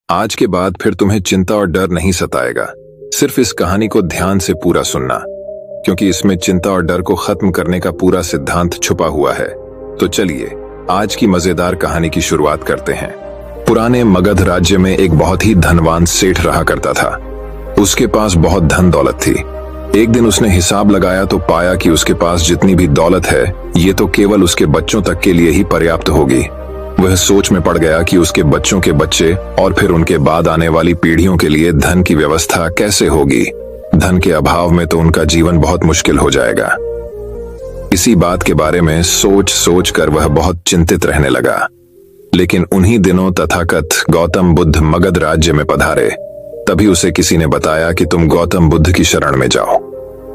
आज के बाद फिर तुम्हें चिंता और डर नहीं सताएगा। सिर्फ इस कहानी को ध्यान से पूरा सुनना, क्योंकि इसमें चिंता और डर को खत्म करने का पूरा सिद्धांत छुपा हुआ है। तो चलिए आज की मजेदार कहानी की शुरुआत करते हैं। पुराने मगध राज्य में एक बहुत ही धनवान सेठ रहा करता था। उसके पास बहुत धन दौलत थी। एक दिन उसने हिसाब लगाया तो पाया कि उसके पास जितनी भी दौलत है, ये तो केवल उसके बच्चों तक के लिए ही पर्याप्त होगी। वह सोच में पड़ गया कि उसके बच्चों के बच्चे और फिर उनके बाद आने वाली पीढ़ियों के लिए धन की व्यवस्था कैसे होगी। धन के अभाव में तो उनका जीवन बहुत मुश्किल हो जाएगा। इसी बात के बारे में सोच सोच कर वह बहुत चिंतित रहने लगा। लेकिन उन्हीं दिनों तथाकथ गौतम बुद्ध मगध राज्य में पधारे। तभी उसे किसी ने बताया कि तुम गौतम बुद्ध की शरण में जाओ,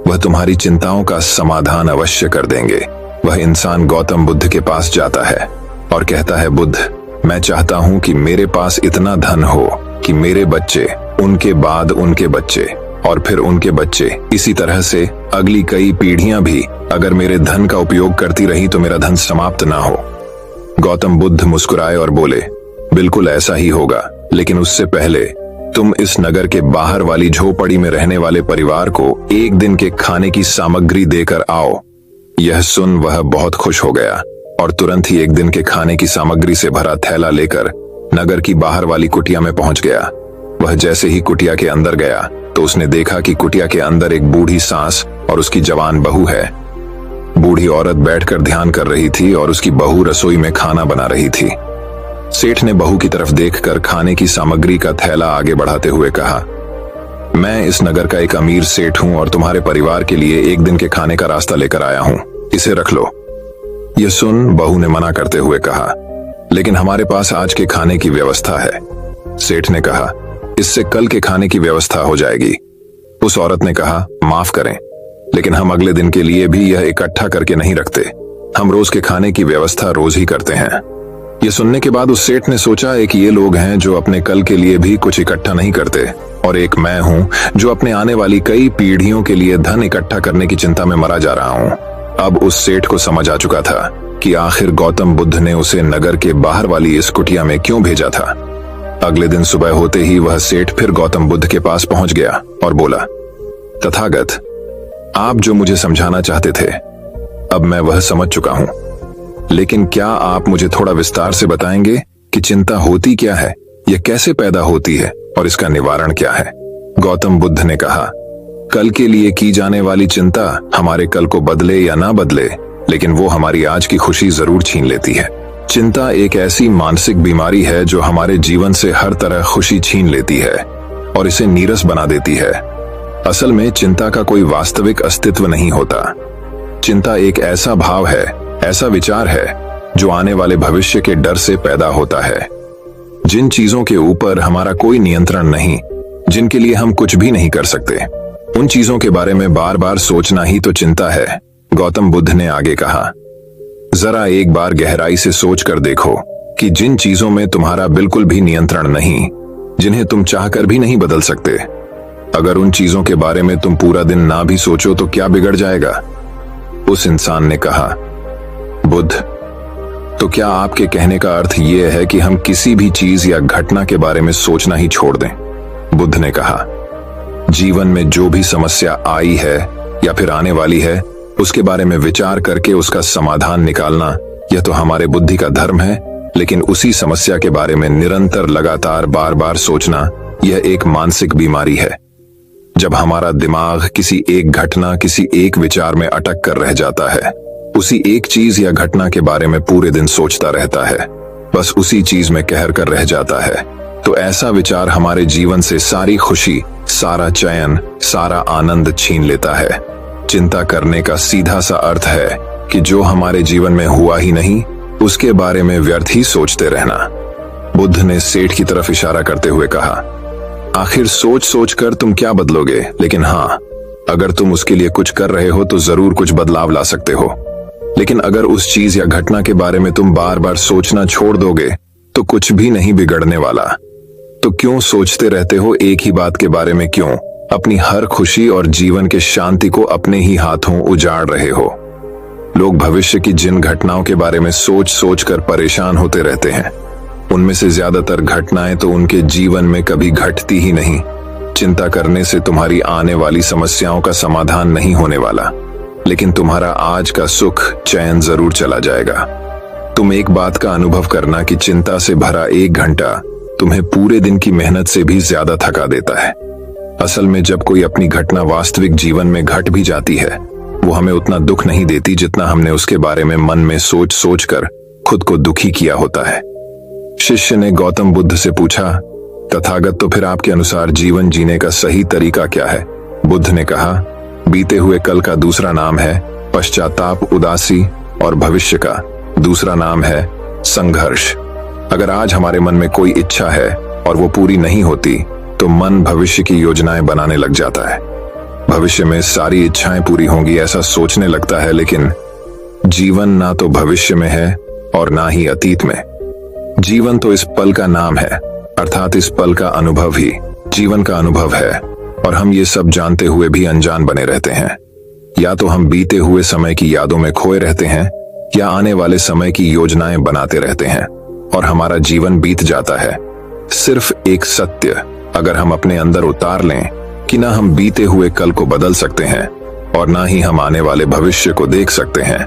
वह तुम्हारी चिंताओं का समाधान अवश्य कर देंगे। वह इंसान गौतम बुद्ध के पास जाता है और कहता है, बुद्ध, मैं चाहता हूं कि मेरे पास इतना धन हो कि मेरे बच्चे, उनके बाद उनके बच्चे और फिर उनके बच्चे, इसी तरह से अगली कई पीढ़ियां भी अगर मेरे धन का उपयोग करती रही तो मेरा धन समाप्त ना हो। गौतम बुद्ध मुस्कुराए और बोले, बिल्कुल ऐसा ही होगा, लेकिन उससे पहले तुम इस नगर के बाहर वाली झोपड़ी में रहने वाले परिवार को एक दिन के खाने की सामग्री देकर आओ। यह सुन वह बहुत खुश हो गया और तुरंत ही एक दिन के खाने की सामग्री से भरा थैला लेकर नगर की बाहर वाली कुटिया में पहुंच गया। वह जैसे ही कुटिया के अंदर गया तो उसने देखा कि कुटिया के अंदर एक बूढ़ी सास और उसकी जवान बहू है। बूढ़ी औरत बैठकर ध्यान कर रही थी और उसकी बहू रसोई में खाना बना रही थी। सेठ ने बहू की तरफ देखकर खाने की सामग्री का थैला आगे बढ़ाते हुए कहा, मैं इस नगर का एक अमीर सेठ हूं और तुम्हारे परिवार के लिए एक दिन के खाने का रास्ता लेकर आया हूं, इसे रख लो। यह सुन बहू ने मना करते हुए कहा, लेकिन हमारे पास आज के खाने की व्यवस्था है। सेठ ने कहा, इससे कल के खाने की व्यवस्था हो जाएगी। उस औरत ने कहा, माफ करें, लेकिन हम अगले दिन के लिए भी यह इकट्ठा करके नहीं रखते। हम रोज के खाने की व्यवस्था रोज ही करते हैं। यह सुनने के बाद उस सेठ ने सोचा, एक ये लोग हैं जो अपने कल के लिए भी कुछ इकट्ठा नहीं करते, और एक मैं हूं जो अपने आने वाली कई पीढ़ियों के लिए धन इकट्ठा करने की चिंता में मरा जा रहा हूं। अब उस सेठ को समझ आ चुका था कि आखिर गौतम बुद्ध ने उसे नगर के बाहर वाली इस कुटिया में क्यों भेजा था। अगले दिन सुबह होते ही वह सेठ फिर गौतम बुद्ध के पास पहुंच गया और बोला, तथागत, आप जो मुझे समझाना चाहते थे अब मैं वह समझ चुका हूं, लेकिन क्या आप मुझे थोड़ा विस्तार से बताएंगे कि चिंता होती क्या है, यह कैसे पैदा होती है और इसका निवारण क्या है। गौतम बुद्ध ने कहा, कल के लिए की जाने वाली चिंता हमारे कल को बदले या ना बदले, लेकिन वो हमारी आज की खुशी जरूर छीन लेती है। चिंता एक ऐसी मानसिक बीमारी है जो हमारे जीवन से हर तरह खुशी छीन लेती है और इसे नीरस बना देती है। असल में चिंता का कोई वास्तविक अस्तित्व नहीं होता। चिंता एक ऐसा भाव है, ऐसा विचार है जो आने वाले भविष्य के डर से पैदा होता है। जिन चीजों के ऊपर हमारा कोई नियंत्रण नहीं, जिनके लिए हम कुछ भी नहीं कर सकते, उन चीजों के बारे में बार बार सोचना ही तो चिंता है। गौतम बुद्ध ने आगे कहा, जरा एक बार गहराई से सोच कर देखो कि जिन चीजों में तुम्हारा बिल्कुल भी नियंत्रण नहीं, जिन्हें तुम चाहकर भी नहीं बदल सकते, अगर उन चीजों के बारे में तुम पूरा दिन ना भी सोचो तो क्या बिगड़ जाएगा। उस इंसान ने कहा, बुद्ध, तो क्या आपके कहने का अर्थ यह है कि हम किसी भी चीज या घटना के बारे में सोचना ही छोड़ दें। बुद्ध ने कहा, जीवन में जो भी समस्या आई है या फिर आने वाली है, उसके बारे में विचार करके उसका समाधान निकालना, यह तो हमारे बुद्धि का धर्म है, लेकिन उसी समस्या के बारे में निरंतर लगातार बार बार सोचना, यह एक मानसिक बीमारी है। जब हमारा दिमाग किसी एक घटना, किसी एक विचार में अटक कर रह जाता है, उसी एक चीज या घटना के बारे में पूरे दिन सोचता रहता है, बस उसी चीज में कहर कर रह जाता है, तो ऐसा विचार हमारे जीवन से सारी खुशी, सारा चैन, सारा आनंद छीन लेता है। चिंता करने का सीधा सा अर्थ है कि जो हमारे जीवन में हुआ ही नहीं, उसके बारे में व्यर्थ ही सोचते रहना। बुद्ध ने सेठ की तरफ इशारा करते हुए कहा, आखिर सोच सोच कर तुम क्या बदलोगे, लेकिन हाँ, अगर तुम उसके लिए कुछ कर रहे हो तो जरूर कुछ बदलाव ला सकते हो। लेकिन अगर उस चीज या घटना के बारे में तुम बार बार सोचना छोड़ दोगे तो कुछ भी नहीं बिगड़ने वाला। तो क्यों सोचते रहते हो एक ही बात के बारे में? क्यों अपनी हर खुशी और जीवन के शांति को अपने ही हाथों उजाड़ रहे हो? लोग भविष्य की जिन घटनाओं के बारे में सोच सोच कर परेशान होते रहते हैं, उनमें से ज्यादातर घटनाएं तो उनके जीवन में कभी घटती ही नहीं। चिंता करने से तुम्हारी आने वाली समस्याओं का समाधान नहीं होने वाला, लेकिन तुम्हारा आज का सुख चैन जरूर चला जाएगा। तुम एक बात का अनुभव करना कि चिंता से भरा 1 घंटा तुम्हें पूरे दिन की मेहनत से भी ज्यादा थका देता है। असल में जब कोई अपनी घटना वास्तविक जीवन में घट भी जाती है, वो हमें उतना दुख नहीं देती जितना हमने उसके बारे में मन में सोच सोच कर खुद को दुखी किया होता है। शिष्य ने गौतम बुद्ध से पूछा, तथागत, तो फिर आपके अनुसार जीवन जीने का सही तरीका क्या है? बुद्ध ने कहा, बीते हुए कल का दूसरा नाम है पश्चाताप, उदासी, और भविष्य का दूसरा नाम है संघर्ष। अगर आज हमारे मन में कोई इच्छा है और वो पूरी नहीं होती, तो मन भविष्य की योजनाएं बनाने लग जाता है। भविष्य में सारी इच्छाएं पूरी होंगी ऐसा सोचने लगता है, लेकिन जीवन ना तो भविष्य में है और ना ही अतीत में। जीवन तो इस पल का नाम है, अर्थात इस पल का अनुभव ही जीवन का अनुभव है, और हम ये सब जानते हुए भी अनजान बने रहते हैं। या तो हम बीते हुए समय की यादों में खोए रहते हैं, या आने वाले समय की योजनाएं बनाते रहते हैं और हमारा जीवन बीत जाता है। सिर्फ एक सत्य अगर हम अपने अंदर उतार लें कि ना हम बीते हुए कल को बदल सकते हैं और ना ही हम आने वाले भविष्य को देख सकते हैं,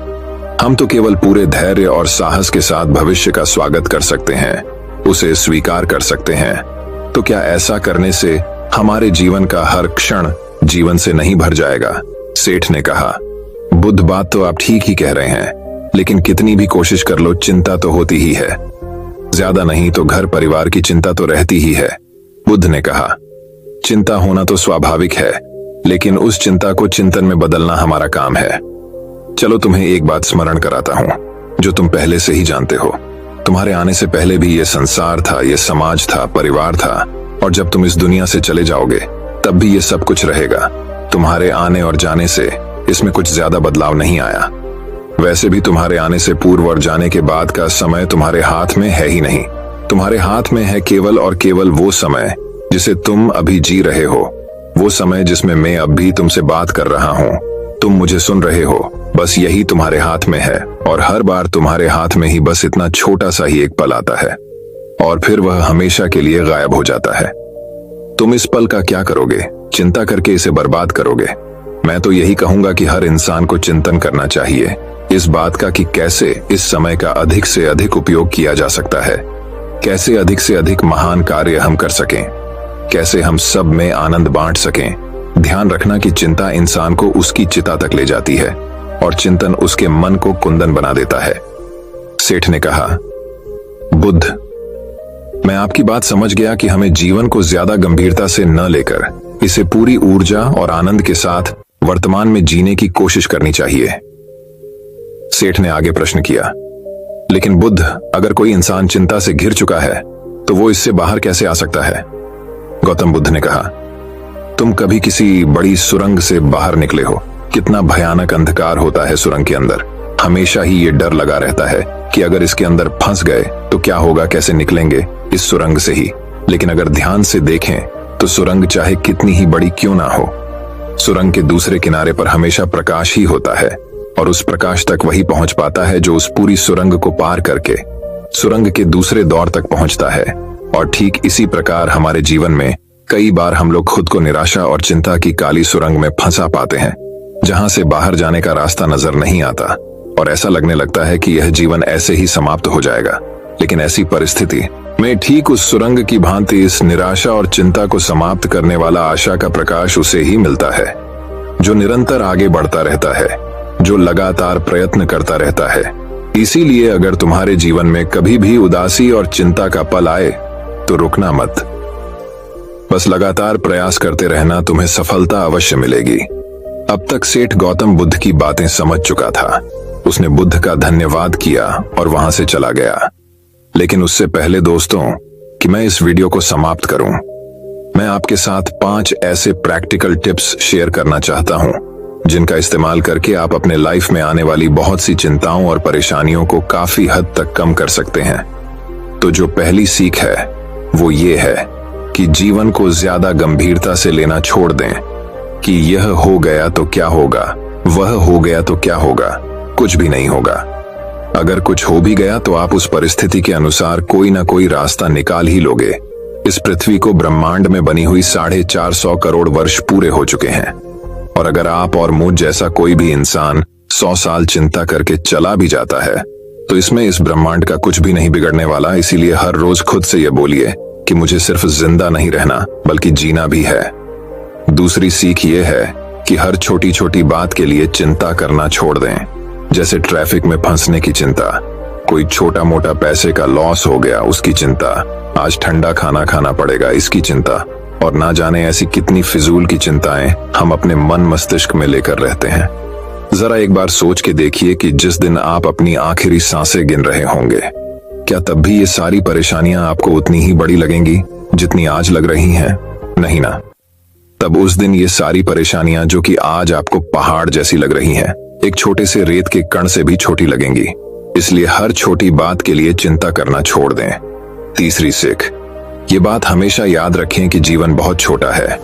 हम तो केवल पूरे धैर्य और साहस के साथ भविष्य का स्वागत कर सकते हैं, उसे स्वीकार कर सकते हैं। तो क्या ऐसा करने से हमारे जीवन का हर क्षण जीवन से नहीं भर जाएगा? सेठ ने कहा। बुद्ध, बात तो आप ठीक ही कह रहे हैं, लेकिन कितनी भी कोशिश कर लो, चिंता तो होती ही है। ज्यादा नहीं तो घर परिवार की चिंता तो रहती ही है। बुद्ध ने कहा, चिंता होना तो स्वाभाविक है, लेकिन उस चिंता को चिंतन में बदलना हमारा काम है। चलो तुम्हें एक बात स्मरण कराता हूं, जो तुम पहले से ही जानते हो। तुम्हारे आने से पहले भी ये संसार था, ये समाज था, परिवार था, और जब तुम इस दुनिया से चले जाओगे तब भी ये सब कुछ रहेगा। तुम्हारे आने और जाने से इसमें कुछ ज्यादा बदलाव नहीं आया। वैसे भी तुम्हारे आने से पूर्व और जाने के बाद का समय तुम्हारे हाथ में है ही नहीं। तुम्हारे हाथ में है केवल और केवल वो समय जिसे तुम अभी जी रहे हो, वो समय जिसमें मैं अब भी तुमसे बात कर रहा हूँ, तुम मुझे सुन रहे हो। बस यही तुम्हारे हाथ में है, और हर बार तुम्हारे हाथ में ही बस इतना छोटा सा ही एक पल आता है, और फिर वह हमेशा के लिए गायब हो जाता है। तुम इस पल का क्या करोगे? चिंता करके इसे बर्बाद करोगे? मैं तो यही कहूंगा कि हर इंसान को चिंतन करना चाहिए इस बात का कि कैसे इस समय का अधिक से अधिक उपयोग किया जा सकता है, कैसे अधिक से अधिक महान कार्य हम कर सकें, कैसे हम सब में आनंद बांट सकें। ध्यान रखना कि चिंता इंसान को उसकी चिता तक ले जाती है और चिंतन उसके मन को कुंदन बना देता है। सेठ ने कहा, बुद्ध, मैं आपकी बात समझ गया कि हमें जीवन को ज्यादा गंभीरता से न लेकर इसे पूरी ऊर्जा और आनंद के साथ वर्तमान में जीने की कोशिश करनी चाहिए। सेठ ने आगे प्रश्न किया, लेकिन बुद्ध, अगर कोई इंसान चिंता से घिर चुका है तो वो इससे बाहर कैसे आ सकता है? गौतम बुद्ध ने कहा, तुम कभी किसी बड़ी सुरंग से बाहर निकले हो? कितना भयानक अंधकार होता है सुरंग के अंदर। हमेशा ही ये डर लगा रहता है कि अगर इसके अंदर फंस गए तो क्या होगा, कैसे निकलेंगे इस सुरंग से ही। लेकिन अगर ध्यान से देखें तो सुरंग चाहे कितनी ही बड़ी क्यों ना हो, सुरंग के दूसरे किनारे पर हमेशा प्रकाश ही होता है, और उस प्रकाश तक वही पहुंच पाता है जो उस पूरी सुरंग को पार करके सुरंग के दूसरे दौर तक पहुंचता है। और ठीक इसी प्रकार हमारे जीवन में कई बार हम लोग खुद को निराशा और चिंता की काली सुरंग में फंसा पाते हैं, जहां से बाहर जाने का रास्ता नजर नहीं आता, और ऐसा लगने लगता है कि यह जीवन ऐसे ही समाप्त हो जाएगा। लेकिन ऐसी परिस्थिति में ठीक उस सुरंग की भांति इस निराशा और चिंता को समाप्त करने वाला आशा का प्रकाश उसे ही मिलता है, जो निरंतर आगे बढ़ता रहता है, जो लगातार प्रयत्न करता रहता है। इसीलिए अगर तुम्हारे जीवन में कभी भी उदासी और चिंता का पल आए तो रुकना मत, बस लगातार प्रयास करते रहना, तुम्हें सफलता अवश्य मिलेगी। अब तक सेठ गौतम बुद्ध की बातें समझ चुका था। उसने बुद्ध का धन्यवाद किया और वहां से चला गया। लेकिन उससे पहले दोस्तों कि मैं इस वीडियो को समाप्त करूं, मैं आपके साथ 5 ऐसे प्रैक्टिकल टिप्स शेयर करना चाहता हूं जिनका इस्तेमाल करके आप अपने लाइफ में आने वाली बहुत सी चिंताओं और परेशानियों को काफी हद तक कम कर सकते हैं। तो जो पहली सीख है वो ये है कि जीवन को ज्यादा गंभीरता से लेना छोड़ दें कि यह हो गया तो क्या होगा, वह हो गया तो क्या होगा, कुछ भी नहीं होगा। अगर कुछ हो भी गया तो आप उस परिस्थिति के अनुसार कोई ना कोई रास्ता निकाल ही लोगे। इस पृथ्वी को ब्रह्मांड में बनी हुई 450 करोड़ वर्ष पूरे हो चुके हैं, और अगर आप और मुझ जैसा कोई भी इंसान 100 साल चिंता करके चला भी जाता है तो इसमें इस ब्रह्मांड का कुछ भी नहीं बिगड़ने वाला। इसीलिए हर रोज खुद से ये बोलिए कि मुझे सिर्फ जिंदा नहीं रहना बल्कि जीना भी है। दूसरी सीख ये है कि हर छोटी छोटी बात के लिए चिंता करना छोड़ दें, जैसे ट्रैफिक में फंसने की चिंता, कोई छोटा मोटा पैसे का लॉस हो गया उसकी चिंता, आज ठंडा खाना खाना पड़ेगा इसकी चिंता, और ना जाने ऐसी कितनी फिजूल की चिंताएं हम अपने मन मस्तिष्क में लेकर रहते हैं। जरा एक बार सोच के देखिए कि जिस दिन आप अपनी आखिरी सांसें गिन रहे होंगे, क्या तब भी ये सारी परेशानियां आपको उतनी ही बड़ी लगेंगी जितनी आज लग रही हैं? नहीं ना। तब उस दिन ये सारी परेशानियां जो कि आज आपको पहाड़ जैसी लग रही हैं, एक छोटे से रेत के कण से भी छोटी लगेंगी। इसलिए हर छोटी बात के लिए चिंता करना छोड़ दें। तीसरी सीख, ये बात हमेशा याद रखें कि जीवन बहुत छोटा है।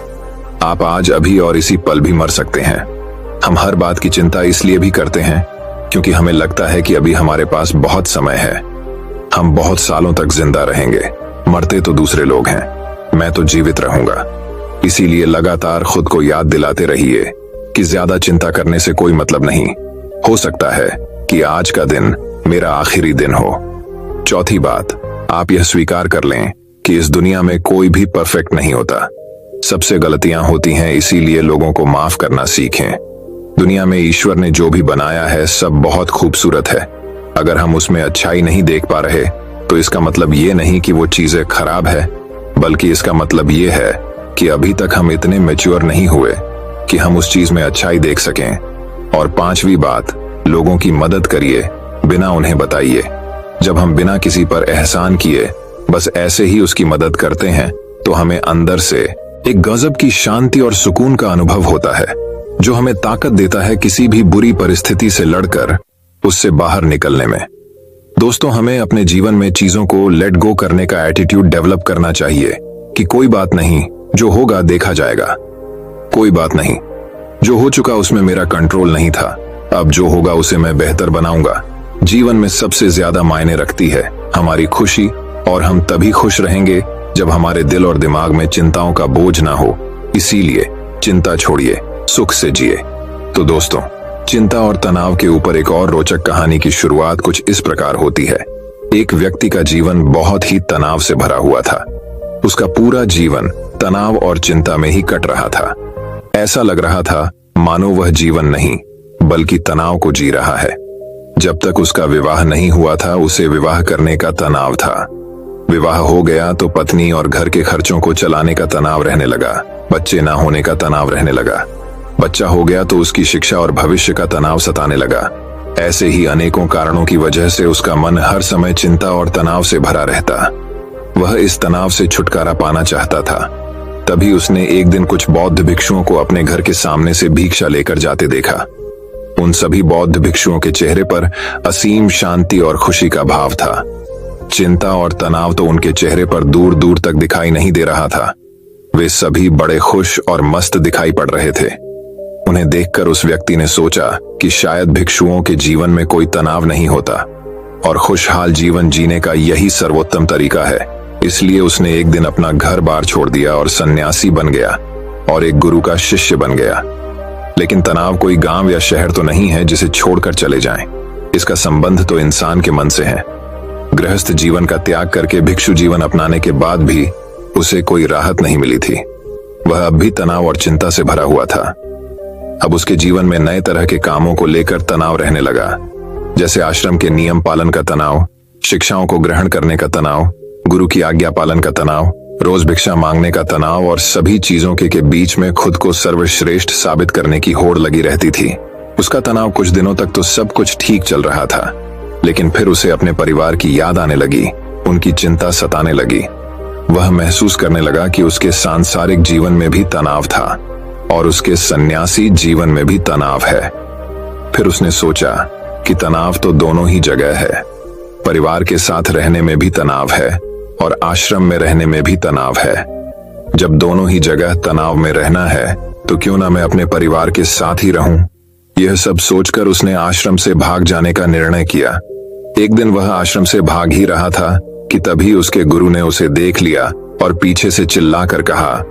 आप आज अभी और इसी पल भी मर सकते हैं। हम हर बात की चिंता इसलिए भी करते हैं क्योंकि हमें लगता है कि अभी हमारे पास बहुत समय है, हम बहुत सालों तक जिंदा रहेंगे, मरते तो दूसरे लोग हैं, मैं तो जीवित रहूंगा। इसीलिए लगातार खुद को याद दिलाते रहिए कि ज्यादा चिंता करने से कोई मतलब नहीं। हो सकता है कि आज का दिन मेरा आखिरी दिन हो। चौथी बात, आप यह स्वीकार कर लें कि इस दुनिया में कोई भी परफेक्ट नहीं होता। सबसे गलतियां होती हैं, इसीलिए लोगों को माफ करना सीखें। दुनिया में ईश्वर ने जो भी बनाया है सब बहुत खूबसूरत है। अगर हम उसमें अच्छाई नहीं देख पा रहे तो इसका मतलब ये नहीं कि वो चीजें खराब है, बल्कि इसका मतलब ये है कि अभी तक हम इतने मैच्योर नहीं हुए कि हम उस चीज में अच्छाई देख सकें। और पांचवी बात, लोगों की मदद करिए, बिना उन्हें बताइए। जब हम बिना किसी पर एहसान किए बस ऐसे ही उसकी मदद करते हैं तो हमें अंदर से एक गजब की शांति और सुकून का अनुभव होता है, जो हमें ताकत देता है किसी भी बुरी परिस्थिति से लड़कर उससे बाहर निकलने में। दोस्तों, हमें अपने जीवन में चीजों को लेट गो करने का एटीट्यूड डेवलप करना चाहिए कि कोई बात नहीं, जो होगा देखा जाएगा। कोई बात नहीं, जो हो चुका उसमें मेरा कंट्रोल नहीं था, अब जो होगा उसे मैं बेहतर बनाऊंगा। जीवन में सबसे ज्यादा मायने रखती है हमारी खुशी, और हम तभी खुश रहेंगे जब हमारे दिल और दिमाग में चिंताओं का बोझ ना हो। इसीलिए चिंता छोड़िए, सुख से जिए। तो दोस्तों, चिंता और तनाव के ऊपर एक और रोचक कहानी की शुरुआत कुछ इस प्रकार होती है। एक व्यक्ति का जीवन बहुत ही तनाव से भरा हुआ था। उसका पूरा जीवन तनाव और चिंता में ही कट रहा था। ऐसा लग रहा था मानो वह जीवन नहीं बल्कि तनाव को जी रहा है। जब तक उसका विवाह नहीं हुआ था उसे विवाह करने का तनाव था। विवाह हो गया तो पत्नी और घर के खर्चों को चलाने का तनाव रहने लगा। बच्चे ना होने का तनाव रहने लगा। बच्चा हो गया तो उसकी शिक्षा और भविष्य का तनाव सताने लगा। ऐसे ही अनेकों कारणों की वजह से उसका मन हर समय चिंता और तनाव से भरा रहता। वह इस तनाव से छुटकारा पाना चाहता था। तभी उसने एक दिन कुछ बौद्ध भिक्षुओं को अपने घर के सामने से भिक्षा लेकर जाते देखा। उन सभी बौद्ध भिक्षुओं के चेहरे पर असीम शांति और खुशी का भाव था। चिंता और तनाव तो उनके चेहरे पर दूर दूर तक दिखाई नहीं दे रहा था। वे सभी बड़े खुश और मस्त दिखाई पड़ रहे थे। उन्हें देखकर उस व्यक्ति ने सोचा कि शायद भिक्षुओं के जीवन में कोई तनाव नहीं होता और खुशहाल जीवन जीने का यही सर्वोत्तम तरीका है। इसलिए उसने एक दिन अपना घर बार छोड़ दिया और सन्यासी बन गया और एक गुरु का शिष्य बन गया। लेकिन तनाव कोई गांव या शहर तो नहीं है जिसे छोड़कर चले जाएं। इसका संबंध तो इंसान के मन से है। गृहस्थ जीवन का त्याग करके भिक्षु जीवन अपनाने के बाद भी उसे कोई राहत नहीं मिली थी। वह अब भी तनाव और चिंता से भरा हुआ था। अब उसके जीवन में नए तरह के कामों को लेकर तनाव रहने लगा, जैसे आश्रम के नियम पालन का तनाव, शिक्षाओं को ग्रहण करने का तनाव, गुरु की आज्ञा पालन का तनाव, रोज भिक्षा मांगने का तनाव, और सभी चीजों के बीच में खुद को सर्वश्रेष्ठ साबित करने की होड़ लगी रहती थी। उसका तनाव कुछ दिनों तक तो सब कुछ ठीक चल रहा था, लेकिन फिर उसे अपने परिवार की याद आने लगी, उनकी चिंता सताने लगी। वह महसूस करने लगा कि उसके सांसारिक जीवन में भी तनाव था और उसके सन्यासी जीवन में भी तनाव है। फिर उसने सोचा कि तनाव तो दोनों ही जगह है। परिवार के साथ रहने में भी तनाव है और आश्रम में रहने में भी तनाव है। जब दोनों ही जगह तनाव में रहना है तो क्यों ना मैं अपने परिवार के साथ ही रहूं। यह सब सोचकर उसने आश्रम से भाग जाने का निर्णय किया। एक दिन वह आश्रम से भाग ही रहा था कि तभी उसके गुरु ने उसे देख लिया और पीछे से चिल्लाकर कहा,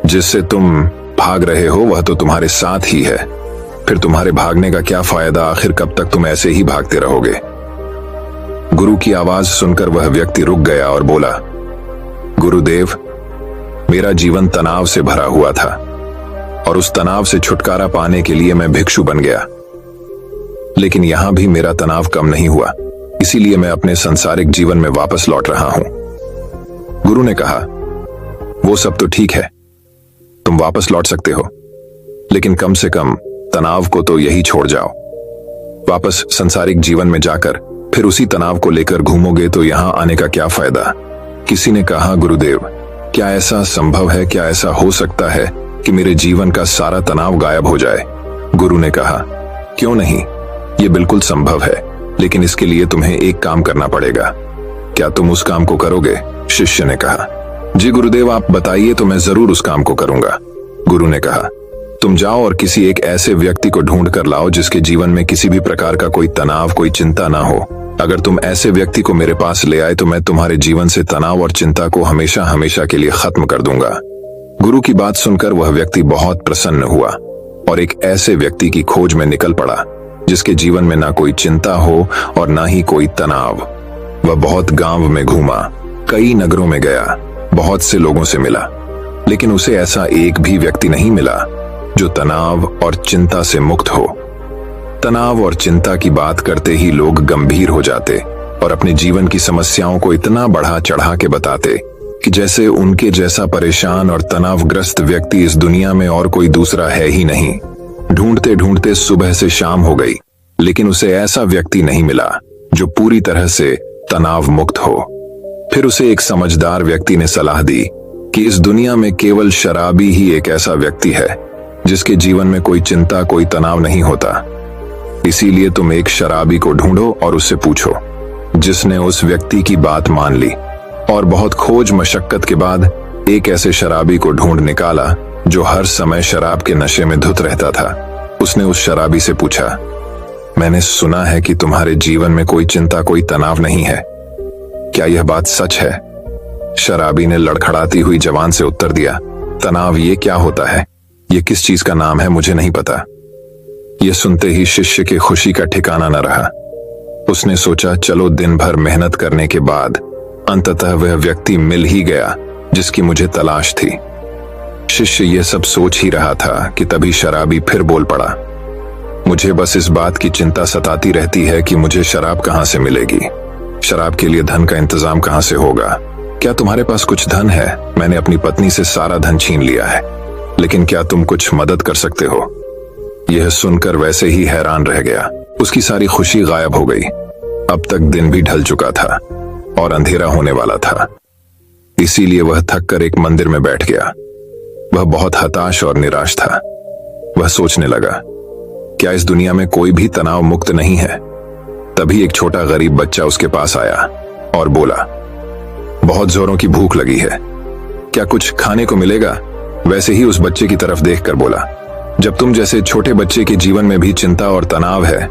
जिससे तुम भाग रहे हो वह तो तुम्हारे साथ ही है, फिर तुम्हारे भागने का क्या फायदा, आखिर कब तक तुम ऐसे ही भागते रहोगे। गुरु की आवाज सुनकर वह व्यक्ति रुक गया और बोला, गुरुदेव, मेरा जीवन तनाव से भरा हुआ था और उस तनाव से छुटकारा पाने के लिए मैं भिक्षु बन गया, लेकिन यहां भी मेरा तनाव कम नहीं हुआ, इसीलिए मैं अपने सांसारिक जीवन में वापस लौट रहा हूं। गुरु ने कहा, वो सब तो ठीक है, तुम वापस लौट सकते हो, लेकिन कम से कम तनाव को तो यही छोड़ जाओ। वापस सांसारिक जीवन में जाकर फिर उसी तनाव को लेकर घूमोगे तो यहां आने का क्या फायदा। किसी ने कहा, गुरुदेव, क्या ऐसा संभव है, क्या ऐसा हो सकता है कि मेरे जीवन का सारा तनाव गायब हो जाए। गुरु ने कहा, क्यों नहीं, ये बिल्कुल संभव है, लेकिन इसके लिए तुम्हें एक काम करना पड़ेगा। क्या तुम उस काम को करोगे? शिष्य ने कहा, जी गुरुदेव, आप बताइए तो मैं जरूर उस काम को करूंगा। गुरु ने कहा, तुम जाओ और किसी एक ऐसे व्यक्ति को ढूंढ कर लाओ जिसके जीवन में किसी भी प्रकार का कोई तनाव, कोई चिंता ना हो। अगर तुम ऐसे व्यक्ति को मेरे पास ले आए तो मैं तुम्हारे जीवन से तनाव और चिंता को हमेशा हमेशा के लिए खत्म कर दूंगा। गुरु की बात सुनकर वह व्यक्ति बहुत प्रसन्न हुआ और एक ऐसे व्यक्ति की खोज में निकल पड़ा जिसके जीवन में ना कोई चिंता हो और ना ही कोई तनाव। वह बहुत गांव में घूमा, कई नगरों में गया, बहुत से लोगों से मिला, लेकिन उसे ऐसा एक भी व्यक्ति नहीं मिला जो तनाव और चिंता से मुक्त हो। तनाव और चिंता की बात करते ही लोग गंभीर हो जाते और अपने जीवन की समस्याओं को इतना बढ़ा चढ़ा के बताते कि जैसे उनके जैसा परेशान और तनावग्रस्त व्यक्ति इस दुनिया में और कोई दूसरा है ही नहीं। ढूंढते ढूंढते सुबह से शाम हो गई, लेकिन उसे ऐसा व्यक्ति नहीं मिला जो पूरी तरह से तनाव मुक्त हो। फिर उसे एक समझदार व्यक्ति ने सलाह दी कि इस दुनिया में केवल शराबी ही एक ऐसा व्यक्ति है जिसके जीवन में कोई चिंता, कोई तनाव नहीं होता। इसीलिए तुम एक शराबी को ढूंढो और उससे पूछो। जिसने उस व्यक्ति की बात मान ली और बहुत खोज मशक्कत के बाद एक ऐसे शराबी को ढूंढ निकाला जो हर समय शराब के नशे में धुत रहता था। उसने उस शराबी से पूछा, मैंने सुना है कि तुम्हारे जीवन में कोई चिंता, कोई तनाव नहीं है, क्या यह बात सच है? शराबी ने लड़खड़ाती हुई जबान से उत्तर दिया, तनाव ये क्या होता है, ये किस चीज का नाम है, मुझे नहीं पता। यह सुनते ही शिष्य के खुशी का ठिकाना न रहा। उसने सोचा, चलो दिन भर मेहनत करने के बाद अंततः वह व्यक्ति मिल ही गया जिसकी मुझे तलाश थी। शिष्य यह सब सोच ही रहा था कि तभी शराबी फिर बोल पड़ा, मुझे बस इस बात की चिंता सताती रहती है कि मुझे शराब कहां से मिलेगी, शराब के लिए धन का इंतजाम कहां से होगा। क्या तुम्हारे पास कुछ धन है? मैंने अपनी पत्नी से सारा धन छीन लिया है, लेकिन क्या तुम कुछ मदद कर सकते हो? यह सुनकर वैसे ही हैरान रह गया। उसकी सारी खुशी गायब हो गई। अब तक दिन भी ढल चुका था और अंधेरा होने वाला था, इसीलिए वह थक कर एक मंदिर में बैठ गया। वह बहुत हताश और निराश था। वह सोचने लगा, क्या इस दुनिया में कोई भी तनाव मुक्त नहीं है? तभी एक छोटा गरीब बच्चा उसके पास आया और बोला, बहुत जोरों की भूख लगी है, क्या कुछ खाने को मिलेगा? वैसे ही उस बच्चे की तरफ देखकर बोला, जब तुम जैसे छोटे बच्चे के जीवन में भी चिंता और तनाव है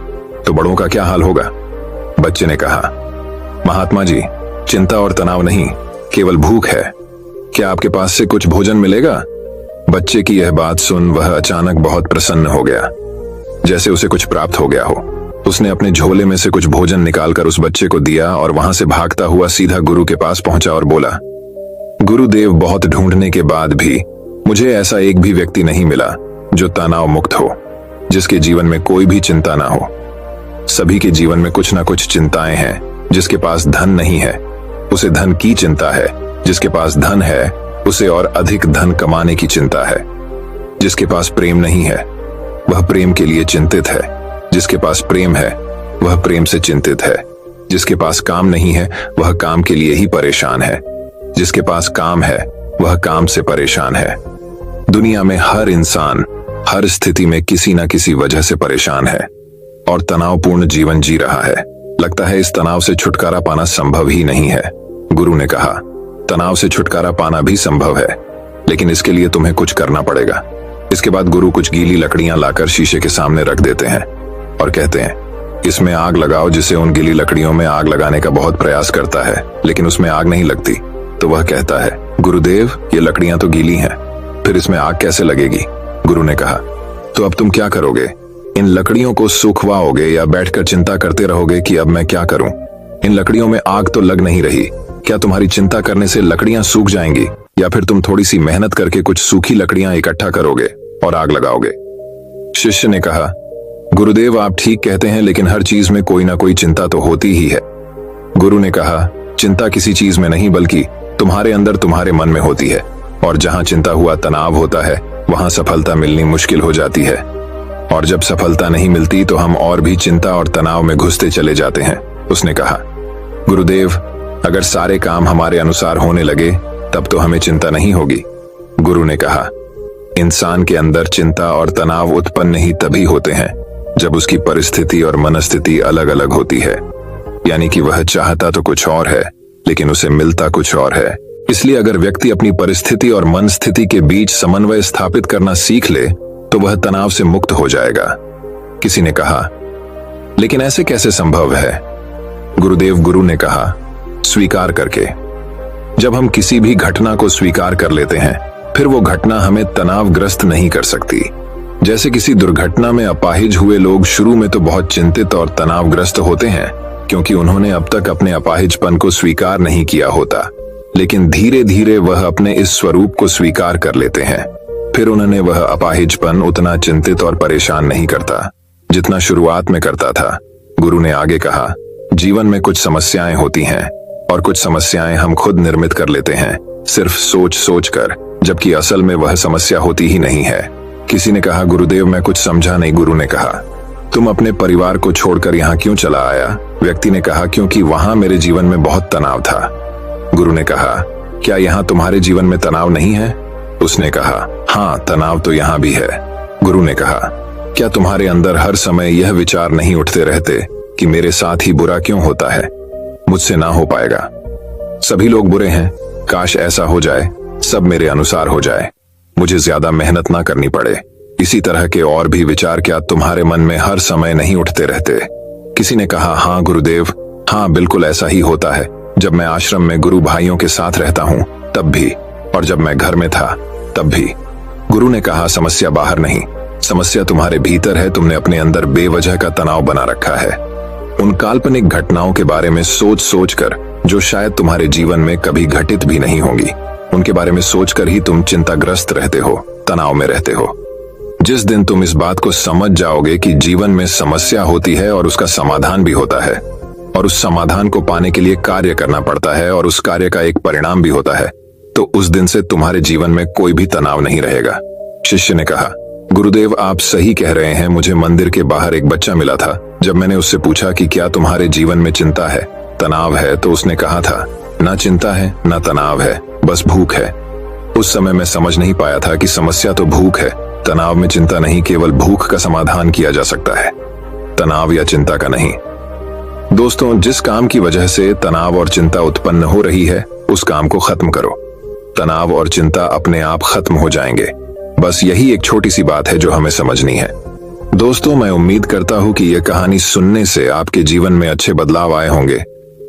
तो बड़ों का क्या हाल होगा? बच्चे ने कहा, महात्मा जी, चिंता और तनाव नहीं, केवल भूख है, क्या आपके पास से कुछ भोजन मिलेगा? बच्चे की यह बात सुन वह अचानक बहुत प्रसन्न हो गया, जैसे उसे कुछ प्राप्त हो गया हो। उसने अपने झोले में से कुछ भोजन निकालकर उस बच्चे को दिया और वहां से भागता हुआ सीधा गुरु के पास पहुंचा और बोला, गुरुदेव, बहुत ढूंढने के बाद भी मुझे ऐसा एक भी व्यक्ति नहीं मिला जो तनाव मुक्त हो, जिसके जीवन में कोई भी चिंता ना हो। सभी के जीवन में कुछ ना कुछ चिंताएं हैं। जिसके पास धन नहीं है उसे धन की चिंता है, जिसके पास धन है उसे और अधिक धन कमाने की चिंता है। जिसके पास प्रेम नहीं है वह प्रेम के लिए चिंतित है, जिसके पास प्रेम है वह प्रेम से चिंतित है। जिसके पास काम नहीं है वह काम के लिए ही परेशान है, जिसके पास काम है वह काम से परेशान है। दुनिया में हर इंसान हर स्थिति में किसी न किसी वजह से परेशान है और तनावपूर्ण जीवन जी रहा है। लगता है इस तनाव से छुटकारा पाना संभव ही नहीं है। गुरु ने कहा, तनाव से छुटकारा पाना भी संभव है, लेकिन इसके लिए तुम्हें कुछ करना पड़ेगा। इसके बाद गुरु कुछ गीली लकड़ियां लाकर शीशे के सामने रख देते हैं और कहते हैं, इसमें आग लगाओ, जिसे उन गीली लकड़ियों में आग लगाने का बहुत प्रयास करता है लेकिन उसमें आग नहीं लगती। तो वह कहता है, गुरुदेव ये लकड़ियां तो गीली हैं, फिर इसमें आग कैसे लगेगी? गुरु ने कहा, तो अब तुम क्या करोगे? इन लकड़ियों को सुखवाओगे या बैठकर चिंता करते रहोगे कि अब मैं क्या करूं? इन लकड़ियों में आग तो लग नहीं रही। क्या तुम्हारी चिंता करने से लकड़ियां सूख जाएंगी, या फिर तुम थोड़ी सी मेहनत करके कुछ सूखी लकड़ियां इकट्ठा करोगे और आग लगाओगे? शिष्य ने कहा, गुरुदेव आप ठीक कहते हैं, लेकिन हर चीज में कोई ना कोई चिंता तो होती ही है। गुरु ने कहा, चिंता किसी चीज में नहीं बल्कि तुम्हारे अंदर, तुम्हारे मन में होती है, और जहां चिंता हुआ तनाव होता है वहां सफलता मिलनी मुश्किल हो जाती है, और जब सफलता नहीं मिलती तो हम और भी चिंता और तनाव में घुसते चले जाते हैं। उसने कहा, गुरुदेव अगर सारे काम हमारे अनुसार होने लगे तब तो हमें चिंता नहीं होगी। गुरु ने कहा, इंसान के अंदर चिंता और तनाव उत्पन्न ही तभी होते हैं जब उसकी परिस्थिति और मनस्थिति अलग अलग होती है, यानी कि वह चाहता तो कुछ और है लेकिन उसे मिलता कुछ और है। इसलिए अगर व्यक्ति अपनी परिस्थिति और मन स्थिति के बीच समन्वय स्थापित करना सीख ले तो वह तनाव से मुक्त हो जाएगा। किसी ने कहा, लेकिन ऐसे कैसे संभव है? गुरु ने कहा, स्वीकार करके। जब हम किसी भी घटना को स्वीकार कर लेते हैं फिर वो घटना हमें तनावग्रस्त नहीं कर सकती। जैसे किसी दुर्घटना में अपाहिज हुए लोग शुरू में तो बहुत चिंतित और तनावग्रस्त होते हैं क्योंकि उन्होंने अब तक अपने अपाहिजपन को स्वीकार नहीं किया होता, लेकिन धीरे धीरे वह अपने इस स्वरूप को स्वीकार कर लेते हैं। फिर उन्होंने वह अपाहिजपन उतना चिंतित और परेशान नहीं करता जितना शुरुआत में करता था। गुरु ने आगे कहा, जीवन में कुछ समस्याएं होती हैं और कुछ समस्याएं हम खुद निर्मित कर लेते हैं सिर्फ सोच सोच कर, जबकि असल में वह समस्या होती ही नहीं है। किसी ने कहा, गुरुदेव मैं कुछ समझा नहीं। गुरु ने कहा, तुम अपने परिवार को छोड़कर यहाँ क्यों चला आया? व्यक्ति ने कहा, क्योंकि वहां मेरे जीवन में बहुत तनाव था। गुरु ने कहा, क्या यहाँ तुम्हारे जीवन में तनाव नहीं है? उसने कहा, हाँ तनाव तो यहाँ भी है। गुरु ने कहा, क्या तुम्हारे अंदर हर समय यह विचार नहीं उठते रहते कि मेरे साथ ही बुरा क्यों होता है, मुझसे ना हो पाएगा, सभी लोग बुरे हैं, काश ऐसा हो जाए, सब मेरे अनुसार हो जाए, मुझे ज्यादा मेहनत ना करनी पड़े। इसी तरह के और भी विचार क्या तुम्हारे मन में हर समय नहीं उठते रहते? किसी ने कहा, हाँ गुरुदेव, हाँ बिल्कुल ऐसा ही होता है। जब मैं आश्रम में गुरु भाइयों के साथ रहता हूँ तब भी, और जब मैं घर में था तब भी। गुरु ने कहा, समस्या बाहर नहीं, समस्या तुम्हारे भीतर है। तुमने अपने अंदर बेवजह का तनाव बना रखा है उन काल्पनिक घटनाओं के बारे में सोच सोच कर जो शायद तुम्हारे जीवन में कभी घटित भी नहीं होंगी। उनके बारे में सोचकर ही तुम चिंताग्रस्त रहते हो, तनाव में रहते हो। जिस दिन तुम इस बात को समझ जाओगे कि जीवन में समस्या होती है और उसका समाधान भी होता है, और उस समाधान को पाने के लिए कार्य करना पड़ता है और उस कार्य का एक परिणाम भी होता है, तो उस दिन से तुम्हारे जीवन में कोई भी तनाव नहीं रहेगा। शिष्य ने कहा, गुरुदेव आप सही कह रहे हैं। मुझे मंदिर के बाहर एक बच्चा मिला था। जब मैंने उससे पूछा कि क्या तुम्हारे जीवन में चिंता है, तनाव है, तो उसने कहा था, ना चिंता है ना तनाव है, बस भूख है। उस समय मैं समझ नहीं पाया था कि समस्या तो भूख है, तनाव में चिंता नहीं, केवल भूख का समाधान किया जा सकता है, तनाव या चिंता का नहीं। दोस्तों, जिस काम की वजह से तनाव और चिंता उत्पन्न हो रही है उस काम को खत्म करो, तनाव और चिंता अपने आप खत्म हो जाएंगे। बस यही एक छोटी सी बात है जो हमें समझनी है। दोस्तों, मैं उम्मीद करता हूं कि यह कहानी सुनने से आपके जीवन में अच्छे बदलाव आए होंगे।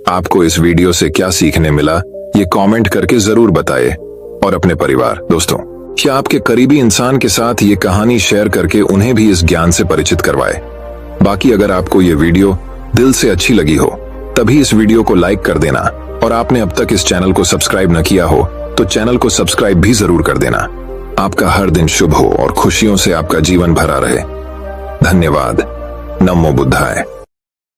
आपको इस वीडियो से क्या सीखने मिला ये कमेंट करके जरूर बताएं, और अपने परिवार, दोस्तों या आपके करीबी इंसान के साथ ये कहानी शेयर करके उन्हें भी इस ज्ञान से परिचित करवाएं। बाकी अगर आपको ये वीडियो दिल से अच्छी लगी हो तभी इस वीडियो को लाइक कर देना, और आपने अब तक इस चैनल को सब्सक्राइब न किया हो तो चैनल को सब्सक्राइब भी जरूर कर देना। आपका हर दिन शुभ हो और खुशियों से आपका जीवन भरा रहे। धन्यवाद। नमो बुद्धाय।